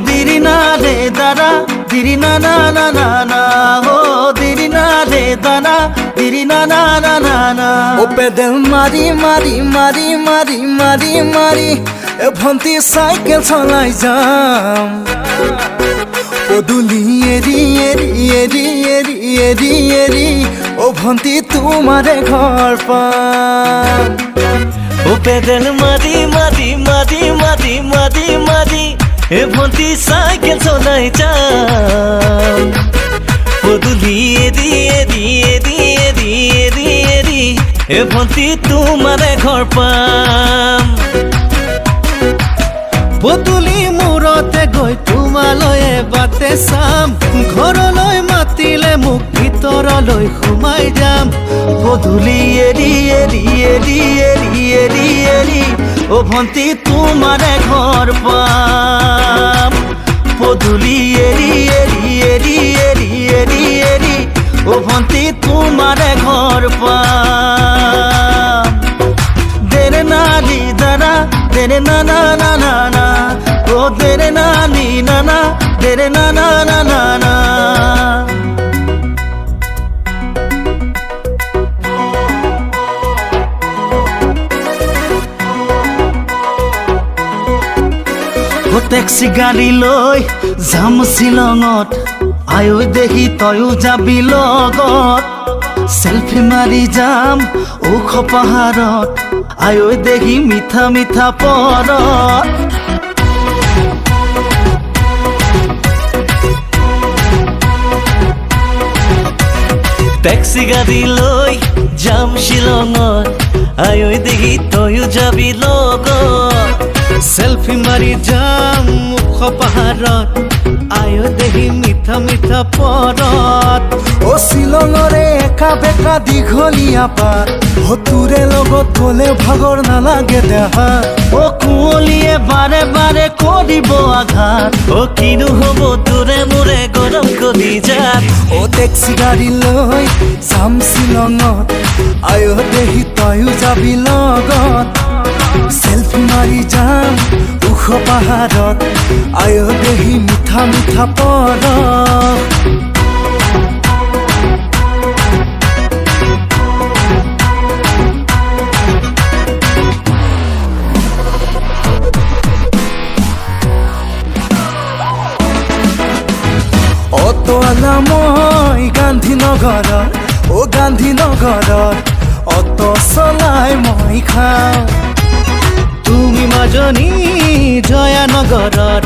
Dirina re dara, dirina na na na na, oh dirina re dara, dirina na na na na. O pedal mari mari mari mari mari mari, e bhanti cycle cholai jam. O duli eri eri eri eri eri eri, o bhanti tumhare ghar pam. O pedal mari mari mari mari mari mari. ए भन्ती cycle चलाइ जाम पदुली एरी एरी एरी एरी एरी एरी ए भन्ती तुम्हारे घर palm पदुली मुरते गई तुम्हालय बाटे चाम घरলৈ मातिले मुख ভিতৰলৈ সোমাই যাম পদুলি এৰি এৰি এৰি এৰি এৰি এৰি ও ভন্তি তোমারে ঘর পাম পদুলি এরি এরি এরি এরি এরি এরি ও ভন্তি তোমারে ঘর পাম দেরে নালি দারা দেরে না না না না না ও দেরে নানি না না দেরে না না না না না ও টেক্সি গাড়ী লৈ যাম শিলঙত আয়ো দেখি তয়ো যাবি লগত সেলফি মাৰি যাম ওখ পাহাৰত আয়ো দেখি মিঠা মিঠা পৰত টেক্সি গাড়ী লৈ যাম শিলঙত আয়ো দেখি তয়ো যাবি লগত সেলফি মারি যাম মুখ পাহাৰত আয়ো দেখি মিঠা মিঠা পৰত ও শিলঙৰে একা বেকা দীঘলীয়া পাত তোৰে লগত গলে ভাগৰ নালাগে দেহা ও কুঁৱলীয়ে বাৰে বাৰে কৰিব আঘাত ও কিনো হ'ব তোৰে মোৰে গৰম কলিজাত ও টেক্সি গাড়ী লৈ যাম শিলঙত আয়ো দেখি তয়ো যাবি লগত সেলফি মাৰি যাম ওখ পাহাৰত আয়ো দেখি মিঠা মিঠা পৰত অটোৱালা মই গান্ধীনগৰত ও গান্ধীনগৰত অটো চলাই মই খাওঁ তুমি মাজনী জয়ানগৰত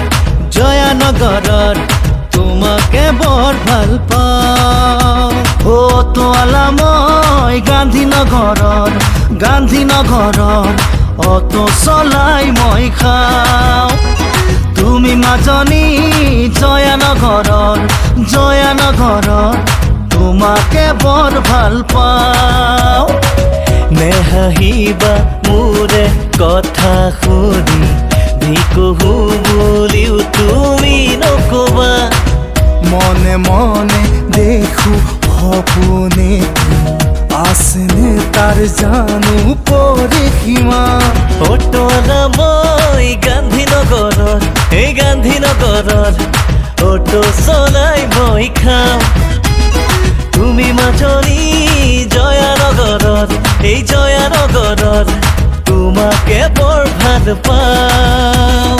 তোমাকে বৰ ভাল পাওঁ ও তোৱালা মই গান্ধীনগৰত অটো চলাই মই খাওঁ তুমি মাজনী জয়ানগৰত তোমাকে বৰ ভাল পাওঁ নেহাহিবা মোৰে কথা শুনি ভিকহু বুলিও তুমি নকবা মনে মনে দেখো সপোনে আছেনে তাৰ জানো পৰিসীমা অটোৱালা মই গান্ধীনগৰত অটো চলাই মই খাম তুমি মাজনী জয়ানগৰত তোমাকে বৰ ভাল পাওঁ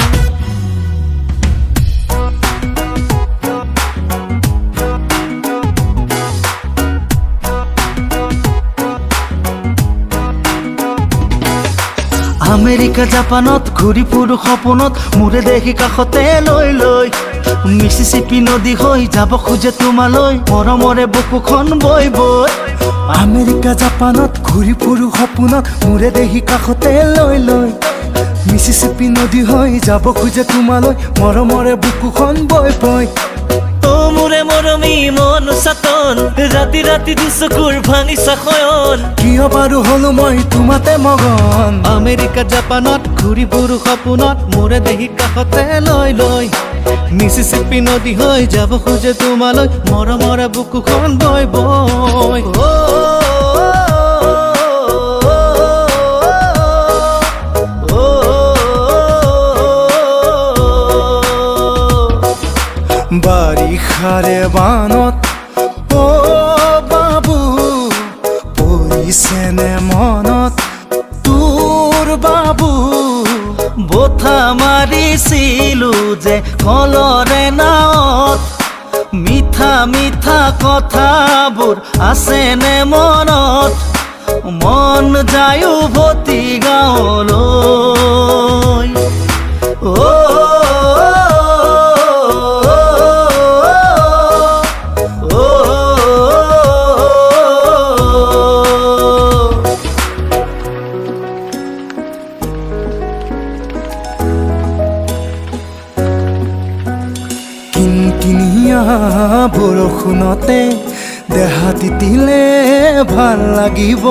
আমেৰিকা জাপানত ঘূৰি ফুৰো সপোনত মোৰে দেখি কাষতে লৈ লৈ মিছিছিপি নদী হৈ যাব খোজে তোমালৈ মৰমৰে বুকুখন বৈ বৈ আমেৰিকা জাপানত ঘূৰি ফুৰো সপোনত মোৰে দেখি কাষতে লৈ লৈ মিছিছিপি নদী হৈ যাব খোজে তোমালৈ মৰমৰে বুকুখন বৈ বৈ মোৰে মৰমী মন চাতন ৰাতি ৰাতি দুচকুৰ ভাঙিছা শয়ন কিয় বাৰু হলো মই তোমাতে মগন আমেৰিকা জাপানত ঘূৰি ফুৰো সপোনত মোৰে দেখি কাষতে লৈ লৈ মিছিছিপি নদী হৈ যাব খোজে তোমালৈ মৰমৰে বুকুখন বৈ বৈ বাৰিষাৰে বানত অ বাবু পৰিছেনে মনত তোৰ বাবু বথা মাৰিছিলো যে কলৰে নাৱত মিঠা মিঠা কথাবোৰ আছেনে মনত মন যায় উভতি গাঁৱলৈ কিনকিনিয়া বৰষুণতে দেহা তিতিলে ভাল লাগিব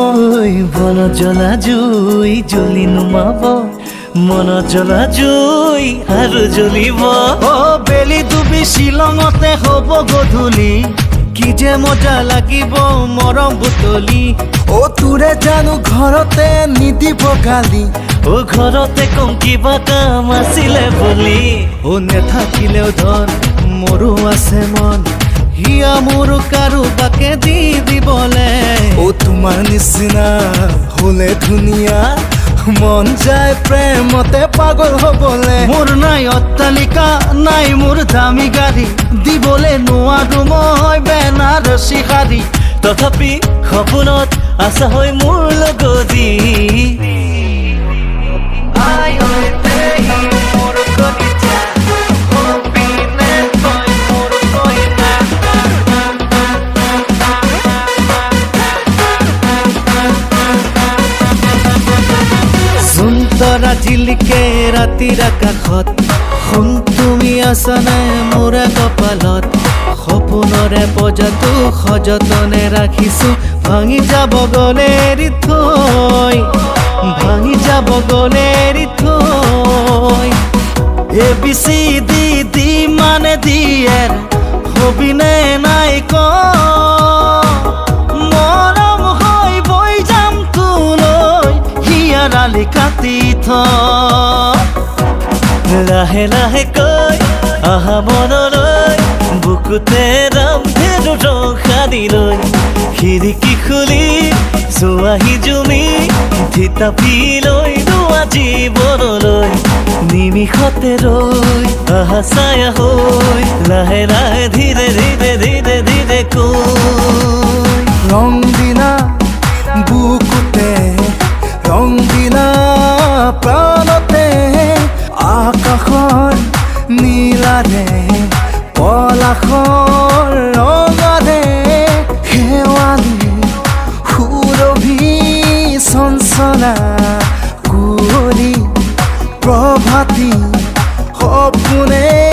মনত জ্বলা জুই জ্বলি নুমাব মনত জ্বলা জুই আৰু জ্বলিব বেলি ডুবি শ্বিলঙতে হ'ব গধূলি কি যে মজা লাগিব মৰম বুটলি তোৰে জানো ঘৰতে নিদিব গালি ঘৰতে কম কিবা কাম আছিলে বুলি নেথাকিলেও ধৰ মোৰো আছে মন হিয়া মোৰ কাৰোবাকে দি দিবলে তোমাৰ নিচিনা হলে ধুনীয়া মন যায় প্ৰেমতে পাগল হবলে মোৰ নাই অট্টালিকা নাই মোৰ দামী গাড়ী দিবলে নোৱাৰো মই বেনাৰসী শাড়ী তথাপি সপোনত আছা হয় মোৰ লগৰী তৰা জিলিকে ৰাতিৰ আকাশত সোণ তুমি আছানে মোৰ কপালত সপোনৰে পজাটো সযতনে ৰাখিছো ভাঙি যাব গলে এৰি থৈ ভাঙি যাব গলে এৰি থৈ ABCD মানে দিয়েৰ হবিনে নাই ক মৰম হৈ বৈ যাম তোলৈ হিয়াৰালি কাটি লাহে লাহে কৈ আহা মনলৈ বুকুতে ৰামধেনু ৰং সানি লৈ খিৰিকী খুলি চোৱাহি জুমি থিতাপি লৈ লোৱা জীৱনলৈ নিমিষতে ৰৈ আহা ছায়া হৈ লাহে লাহে ধীৰে ধীৰে ধীৰে ধীৰে কৈ ৰং দিনা বুকুতে ৰং দিনা প্ৰাণতে আকাশৰ নীলাৰে পলাশৰ ৰঙাৰে শেৱালি সুৰভি চঞ্চলা কুঁৱলী প্ৰভাতী সপোনে